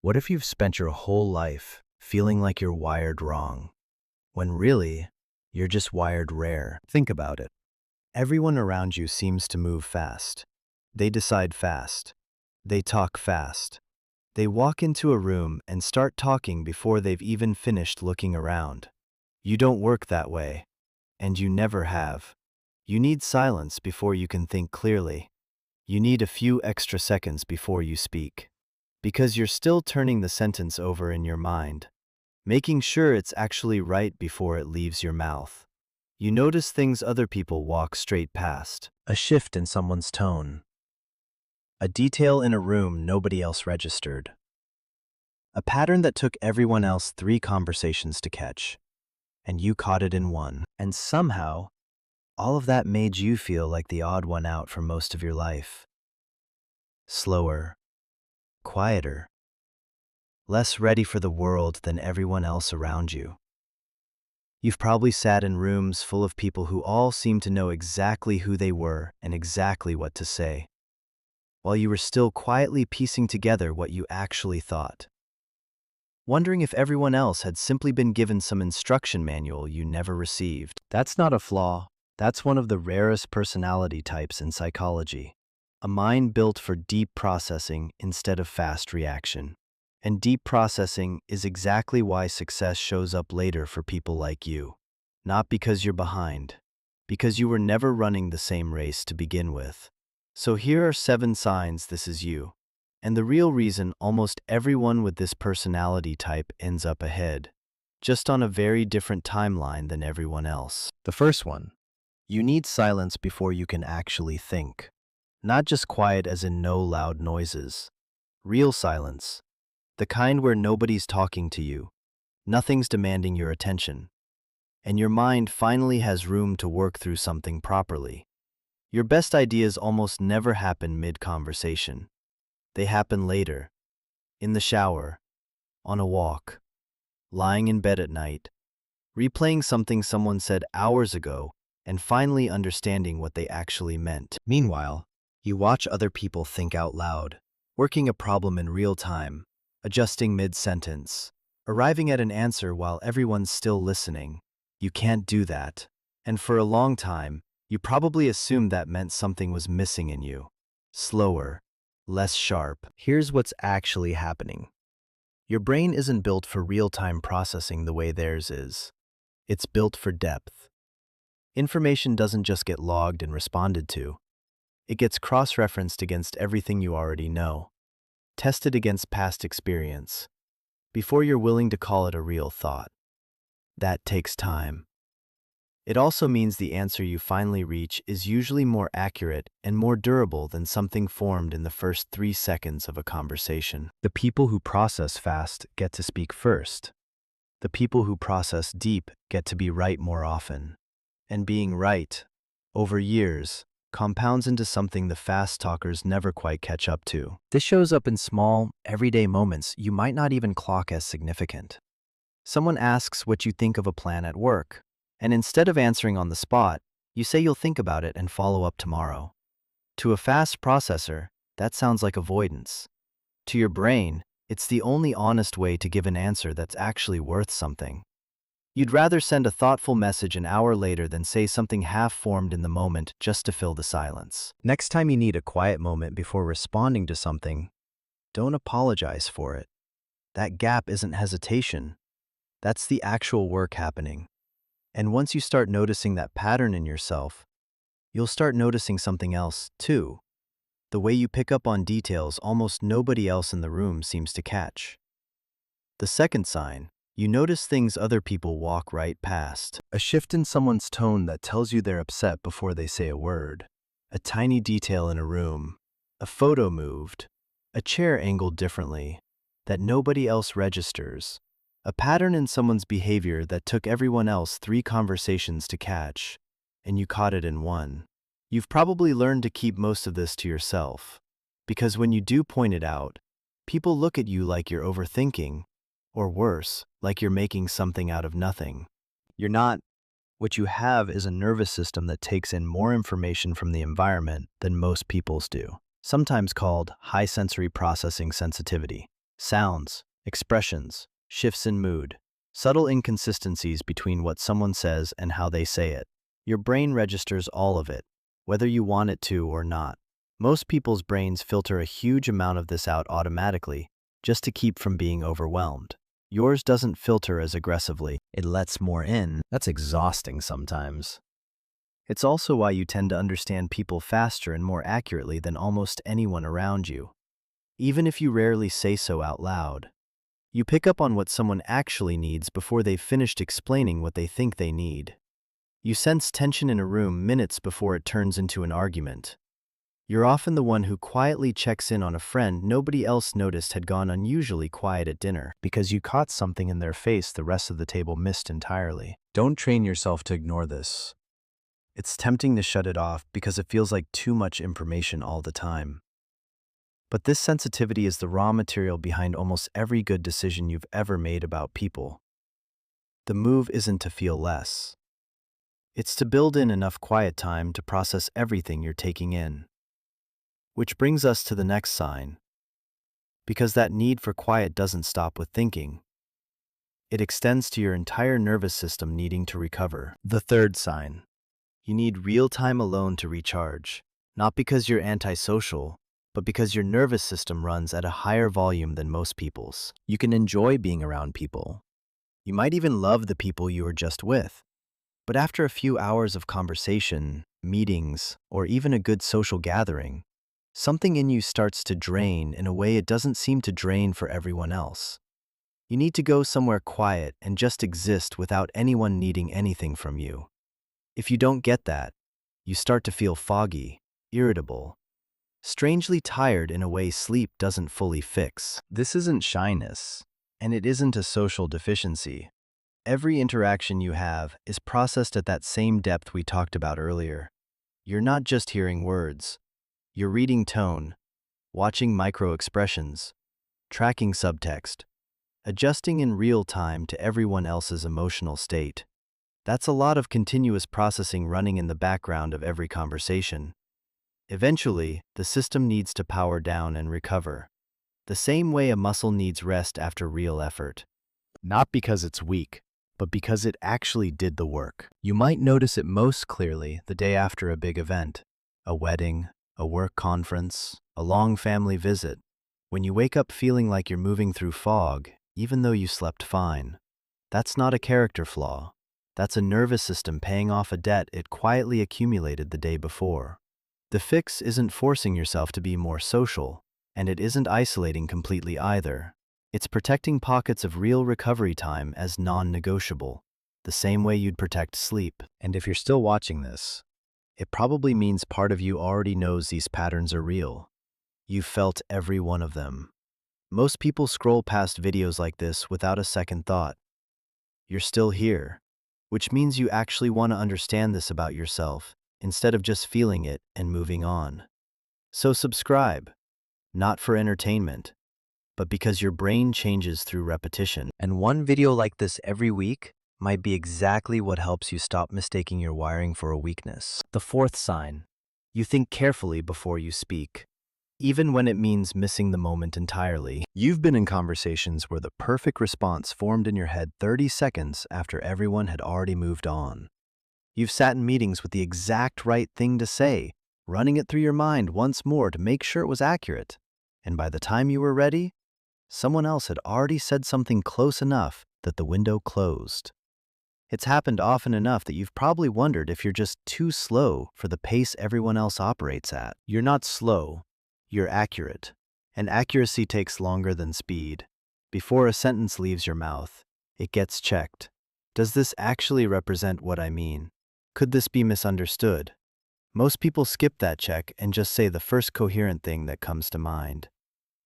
What if you've spent your whole life feeling like you're wired wrong, when really, you're just wired rare? Think about it. Everyone around you seems to move fast. They decide fast. They talk fast. They walk into a room and start talking before they've even finished looking around. You don't work that way, and you never have. You need silence before you can think clearly. You need a few extra seconds before you speak. Because you're still turning the sentence over in your mind, making sure it's actually right before it leaves your mouth. You notice things other people walk straight past. A shift in someone's tone. A detail in a room nobody else registered. A pattern that took everyone else 3 conversations to catch. And you caught it in one. And somehow, all of that made you feel like the odd one out for most of your life. Slower. Quieter. Less ready for the world than everyone else around you. You've probably sat in rooms full of people who all seemed to know exactly who they were and exactly what to say, while you were still quietly piecing together what you actually thought. Wondering if everyone else had simply been given some instruction manual you never received. That's not a flaw. That's one of the rarest personality types in psychology. A mind built for deep processing instead of fast reaction. And deep processing is exactly why success shows up later for people like you. Not because you're behind, because you were never running the same race to begin with. So here are 7 signs this is you. And the real reason almost everyone with this personality type ends up ahead, just on a very different timeline than everyone else. The first one, you need silence before you can actually think. Not just quiet as in no loud noises. Real silence. The kind where nobody's talking to you. Nothing's demanding your attention. And your mind finally has room to work through something properly. Your best ideas almost never happen mid-conversation. They happen later. In the shower. On a walk. Lying in bed at night. Replaying something someone said hours ago and finally understanding what they actually meant. Meanwhile, you watch other people think out loud, working a problem in real time, adjusting mid-sentence, arriving at an answer while everyone's still listening. You can't do that. And for a long time, you probably assumed that meant something was missing in you. Slower, less sharp. Here's what's actually happening. Your brain isn't built for real-time processing the way theirs is. It's built for depth. Information doesn't just get logged and responded to. It gets cross-referenced against everything you already know, tested against past experience, before you're willing to call it a real thought. That takes time. It also means the answer you finally reach is usually more accurate and more durable than something formed in the first 3 seconds of a conversation. The people who process fast get to speak first. The people who process deep get to be right more often. And being right, over years, compounds into something the fast talkers never quite catch up to. This shows up in small, everyday moments you might not even clock as significant. Someone asks what you think of a plan at work, and instead of answering on the spot, you say you'll think about it and follow up tomorrow. To a fast processor, that sounds like avoidance. To your brain, it's the only honest way to give an answer that's actually worth something. You'd rather send a thoughtful message an hour later than say something half-formed in the moment just to fill the silence. Next time you need a quiet moment before responding to something, don't apologize for it. That gap isn't hesitation. That's the actual work happening. And once you start noticing that pattern in yourself, you'll start noticing something else, too. The way you pick up on details almost nobody else in the room seems to catch. The second sign, you notice things other people walk right past. A shift in someone's tone that tells you they're upset before they say a word. A tiny detail in a room. A photo moved. A chair angled differently. That nobody else registers. A pattern in someone's behavior that took everyone else 3 conversations to catch. And you caught it in one. You've probably learned to keep most of this to yourself. Because when you do point it out, people look at you like you're overthinking. Or worse, like you're making something out of nothing. You're not. What you have is a nervous system that takes in more information from the environment than most people's do, sometimes called high sensory processing sensitivity. Sounds, expressions, shifts in mood, subtle inconsistencies between what someone says and how they say it. Your brain registers all of it, whether you want it to or not. Most people's brains filter a huge amount of this out automatically, just to keep from being overwhelmed. Yours doesn't filter as aggressively. It lets more in. That's exhausting sometimes. It's also why you tend to understand people faster and more accurately than almost anyone around you. Even if you rarely say so out loud, you pick up on what someone actually needs before they've finished explaining what they think they need. You sense tension in a room minutes before it turns into an argument. You're often the one who quietly checks in on a friend nobody else noticed had gone unusually quiet at dinner, because you caught something in their face the rest of the table missed entirely. Don't train yourself to ignore this. It's tempting to shut it off because it feels like too much information all the time. But this sensitivity is the raw material behind almost every good decision you've ever made about people. The move isn't to feel less. It's to build in enough quiet time to process everything you're taking in. Which brings us to the next sign. Because that need for quiet doesn't stop with thinking. It extends to your entire nervous system needing to recover. The third sign. You need real time alone to recharge. Not because you're antisocial, but because your nervous system runs at a higher volume than most people's. You can enjoy being around people. You might even love the people you were just with. But after a few hours of conversation, meetings, or even a good social gathering, something in you starts to drain in a way it doesn't seem to drain for everyone else. You need to go somewhere quiet and just exist without anyone needing anything from you. If you don't get that, you start to feel foggy, irritable, strangely tired in a way sleep doesn't fully fix. This isn't shyness, and it isn't a social deficiency. Every interaction you have is processed at that same depth we talked about earlier. You're not just hearing words. You're reading tone, watching micro-expressions, tracking subtext, adjusting in real time to everyone else's emotional state. That's a lot of continuous processing running in the background of every conversation. Eventually, the system needs to power down and recover, the same way a muscle needs rest after real effort. Not because it's weak, but because it actually did the work. You might notice it most clearly the day after a big event, a wedding, a work conference, a long family visit, when you wake up feeling like you're moving through fog, even though you slept fine. That's not a character flaw. That's a nervous system paying off a debt it quietly accumulated the day before. The fix isn't forcing yourself to be more social, and it isn't isolating completely either. It's protecting pockets of real recovery time as non-negotiable, the same way you'd protect sleep. And if you're still watching this, it probably means part of you already knows these patterns are real. You've felt every one of them. Most people scroll past videos like this without a second thought. You're still here, which means you actually want to understand this about yourself, instead of just feeling it and moving on. So subscribe, not for entertainment, but because your brain changes through repetition. And one video like this every week might be exactly what helps you stop mistaking your wiring for a weakness. The fourth sign. You think carefully before you speak, even when it means missing the moment entirely. You've been in conversations where the perfect response formed in your head 30 seconds after everyone had already moved on. You've sat in meetings with the exact right thing to say, running it through your mind once more to make sure it was accurate. And by the time you were ready, someone else had already said something close enough that the window closed. It's happened often enough that you've probably wondered if you're just too slow for the pace everyone else operates at. You're not slow, you're accurate. And accuracy takes longer than speed. Before a sentence leaves your mouth, it gets checked. Does this actually represent what I mean? Could this be misunderstood? Most people skip that check and just say the first coherent thing that comes to mind.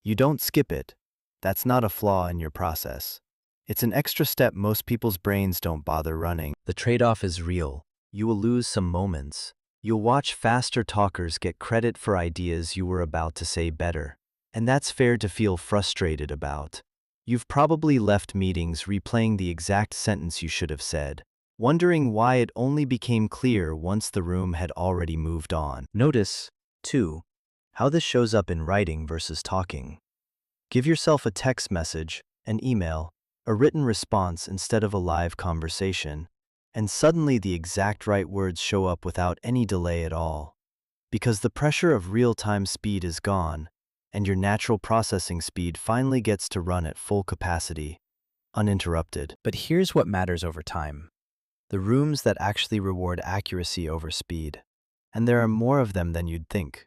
You don't skip it. That's not a flaw in your process. It's an extra step most people's brains don't bother running. The trade-off is real. You will lose some moments. You'll watch faster talkers get credit for ideas you were about to say better. And that's fair to feel frustrated about. You've probably left meetings replaying the exact sentence you should have said, wondering why it only became clear once the room had already moved on. Notice, too, how this shows up in writing versus talking. Give yourself a text message, an email, a written response instead of a live conversation, and suddenly the exact right words show up without any delay at all. Because the pressure of real-time speed is gone, and your natural processing speed finally gets to run at full capacity, uninterrupted. But here's what matters over time: the rooms that actually reward accuracy over speed. And there are more of them than you'd think,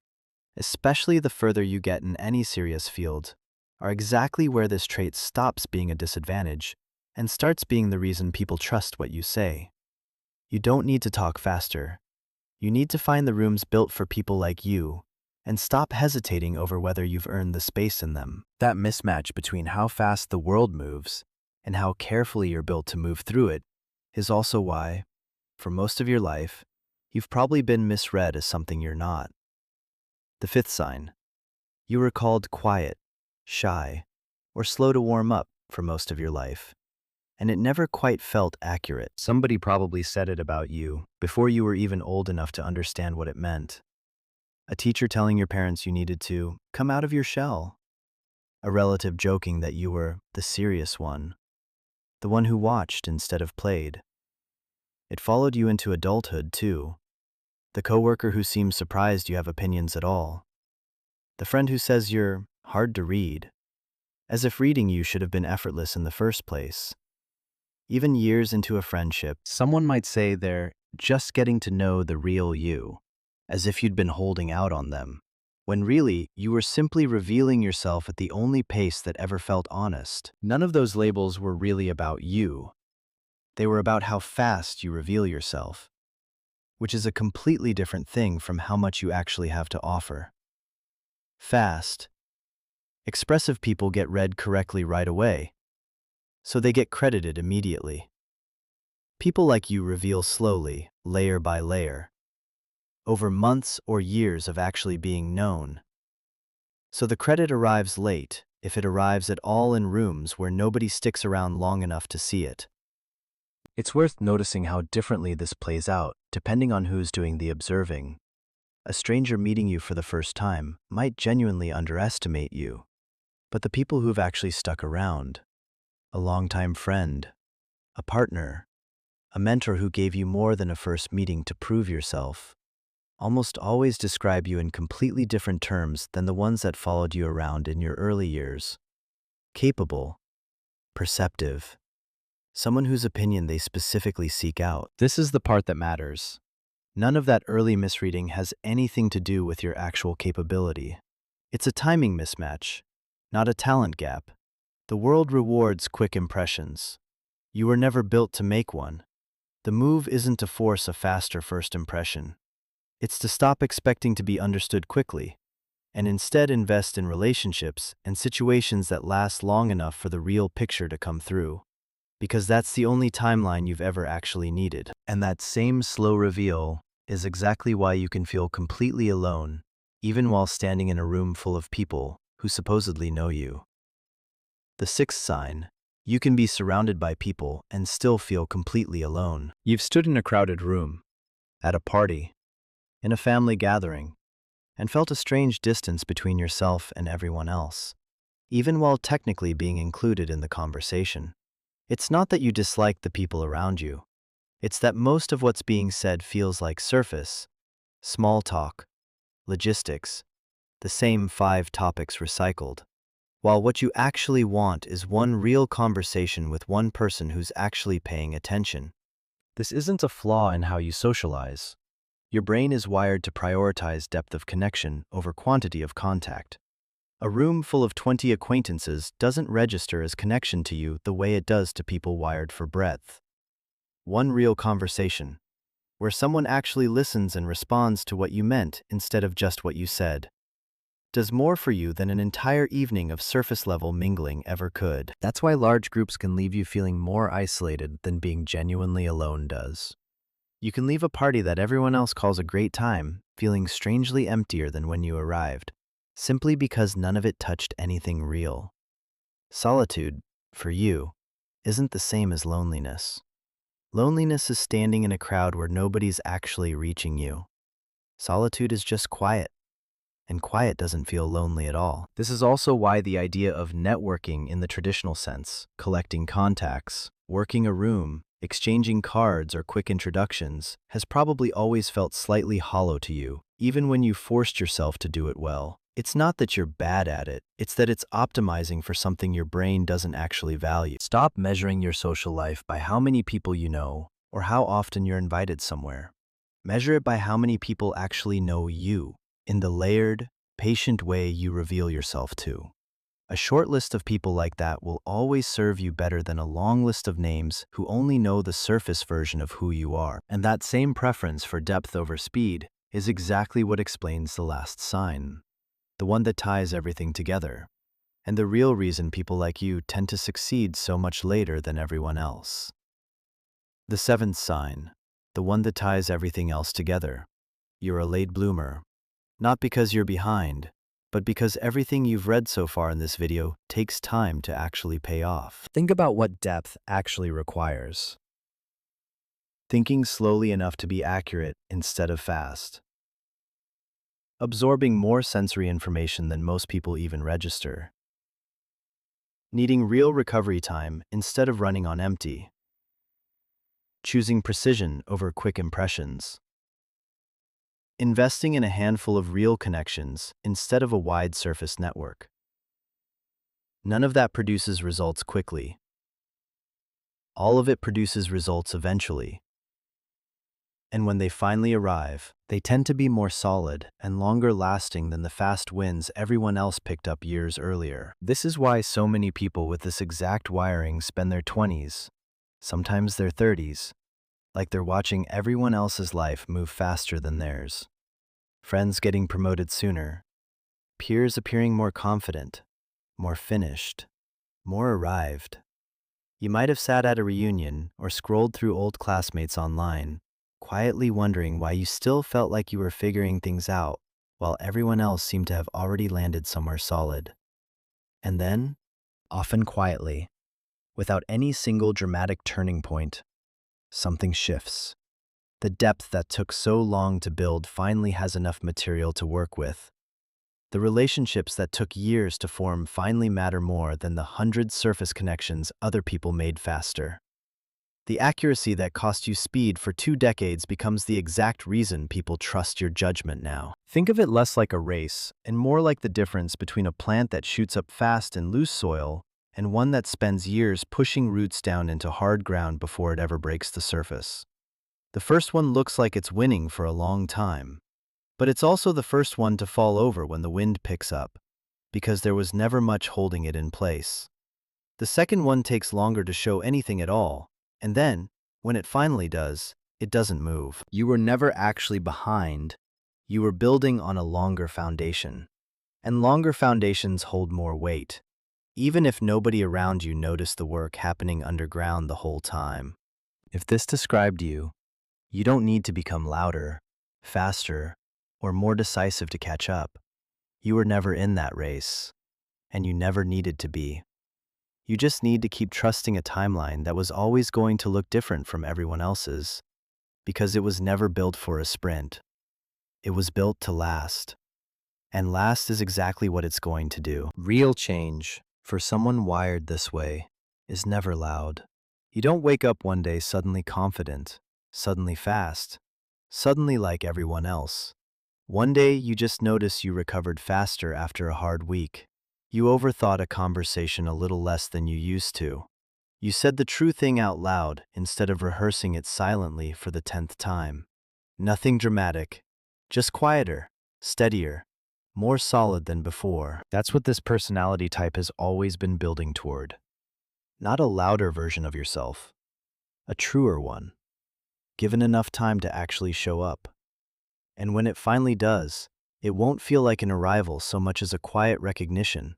especially the further you get in any serious field, are exactly where this trait stops being a disadvantage and starts being the reason people trust what you say. You don't need to talk faster. You need to find the rooms built for people like you and stop hesitating over whether you've earned the space in them. That mismatch between how fast the world moves and how carefully you're built to move through it is also why, for most of your life, you've probably been misread as something you're not. The fifth sign: you were called quiet, shy, or slow to warm up for most of your life, and it never quite felt accurate. Somebody probably said it about you before you were even old enough to understand what it meant. A teacher telling your parents you needed to come out of your shell. A relative joking that you were the serious one, the one who watched instead of played. It followed you into adulthood, too. The coworker who seems surprised you have opinions at all. The friend who says you're hard to read, as if reading you should have been effortless in the first place. Even years into a friendship, someone might say they're just getting to know the real you, as if you'd been holding out on them, when really you were simply revealing yourself at the only pace that ever felt honest. None of those labels were really about you. They were about how fast you reveal yourself, which is a completely different thing from how much you actually have to offer. Fast. Expressive people get read correctly right away, so they get credited immediately. People like you reveal slowly, layer by layer, over months or years of actually being known. So the credit arrives late, if it arrives at all, in rooms where nobody sticks around long enough to see it. It's worth noticing how differently this plays out, depending on who's doing the observing. A stranger meeting you for the first time might genuinely underestimate you, but the people who've actually stuck around, a longtime friend, a partner, a mentor who gave you more than a first meeting to prove yourself, almost always describe you in completely different terms than the ones that followed you around in your early years. Capable, perceptive, someone whose opinion they specifically seek out. This is the part that matters. None of that early misreading has anything to do with your actual capability. It's a timing mismatch, not a talent gap. The world rewards quick impressions. You were never built to make one. The move isn't to force a faster first impression. It's to stop expecting to be understood quickly, and instead invest in relationships and situations that last long enough for the real picture to come through. Because that's the only timeline you've ever actually needed. And that same slow reveal is exactly why you can feel completely alone, even while standing in a room full of people who supposedly know you. The sixth sign: you can be surrounded by people and still feel completely alone. You've stood in a crowded room, at a party, in a family gathering, and felt a strange distance between yourself and everyone else, even while technically being included in the conversation. It's not that you dislike the people around you. It's that most of what's being said feels like surface, small talk, logistics, the same 5 topics recycled, while what you actually want is one real conversation with one person who's actually paying attention. This isn't a flaw in how you socialize. Your brain is wired to prioritize depth of connection over quantity of contact. A room full of 20 acquaintances doesn't register as connection to you the way it does to people wired for breadth. One real conversation, where someone actually listens and responds to what you meant instead of just what you said, does more for you than an entire evening of surface-level mingling ever could. That's why large groups can leave you feeling more isolated than being genuinely alone does. You can leave a party that everyone else calls a great time, feeling strangely emptier than when you arrived, simply because none of it touched anything real. Solitude, for you, isn't the same as loneliness. Loneliness is standing in a crowd where nobody's actually reaching you. Solitude is just quiet. and quiet doesn't feel lonely at all. This is also why the idea of networking in the traditional sense, collecting contacts, working a room, exchanging cards or quick introductions, has probably always felt slightly hollow to you, even when you forced yourself to do it well. It's not that you're bad at it, it's that it's optimizing for something your brain doesn't actually value. Stop measuring your social life by how many people you know or how often you're invited somewhere. Measure it by how many people actually know you, in the layered, patient way you reveal yourself to. A short list of people like that will always serve you better than a long list of names who only know the surface version of who you are. And that same preference for depth over speed is exactly what explains the last sign, the one that ties everything together, and the real reason people like you tend to succeed so much later than everyone else. The seventh sign, the one that ties everything else together. You're a late bloomer. Not because you're behind, but because everything you've read so far in this video takes time to actually pay off. Think about what depth actually requires. Thinking slowly enough to be accurate instead of fast. Absorbing more sensory information than most people even register. Needing real recovery time instead of running on empty. Choosing precision over quick impressions. Investing in a handful of real connections instead of a wide-surface network. None of that produces results quickly. All of it produces results eventually. And when they finally arrive, they tend to be more solid and longer lasting than the fast wins everyone else picked up years earlier. This is why so many people with this exact wiring spend their 20s, sometimes their 30s, like they're watching everyone else's life move faster than theirs. Friends getting promoted sooner, peers appearing more confident, more finished, more arrived. You might have sat at a reunion or scrolled through old classmates online, quietly wondering why you still felt like you were figuring things out while everyone else seemed to have already landed somewhere solid. And then, often quietly, without any single dramatic turning point, something shifts. The depth that took so long to build finally has enough material to work with. The relationships that took years to form finally matter more than the 100 surface connections other people made faster. The accuracy that cost you speed for 2 decades becomes the exact reason people trust your judgment now. Think of it less like a race and more like the difference between a plant that shoots up fast in loose soil and one that spends years pushing roots down into hard ground before it ever breaks the surface. The first one looks like it's winning for a long time, but it's also the first one to fall over when the wind picks up, because there was never much holding it in place. The second one takes longer to show anything at all, and then, when it finally does, it doesn't move. You were never actually behind. You were building on a longer foundation. And longer foundations hold more weight, even if nobody around you noticed the work happening underground the whole time. If this described you, you don't need to become louder, faster, or more decisive to catch up. You were never in that race, and you never needed to be. You just need to keep trusting a timeline that was always going to look different from everyone else's, because it was never built for a sprint. It was built to last. And last is exactly what it's going to do. Real change, for someone wired this way, is never loud. You don't wake up one day suddenly confident, suddenly fast, suddenly like everyone else. One day you just notice you recovered faster after a hard week. You overthought a conversation a little less than you used to. You said the true thing out loud instead of rehearsing it silently for the 10th time. Nothing dramatic, just quieter, steadier, more solid than before. That's what this personality type has always been building toward. Not a louder version of yourself, a truer one, given enough time to actually show up. And when it finally does, it won't feel like an arrival so much as a quiet recognition.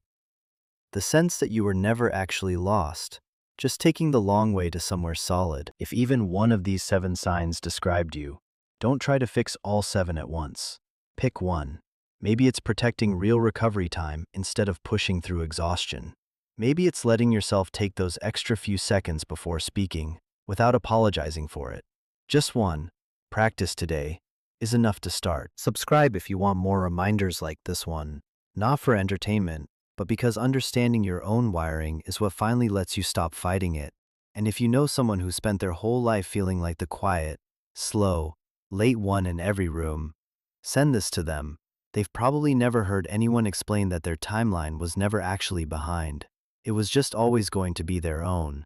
The sense that you were never actually lost, just taking the long way to somewhere solid. If even one of these 7 signs described you, don't try to fix all 7 at once. Pick one. Maybe it's protecting real recovery time instead of pushing through exhaustion. Maybe it's letting yourself take those extra few seconds before speaking, without apologizing for it. Just one. Practice today, is enough to start. Subscribe if you want more reminders like this one, not for entertainment, but because understanding your own wiring is what finally lets you stop fighting it. And if you know someone who spent their whole life feeling like the quiet, slow, late one in every room, send this to them. They've probably never heard anyone explain that their timeline was never actually behind. It was just always going to be their own.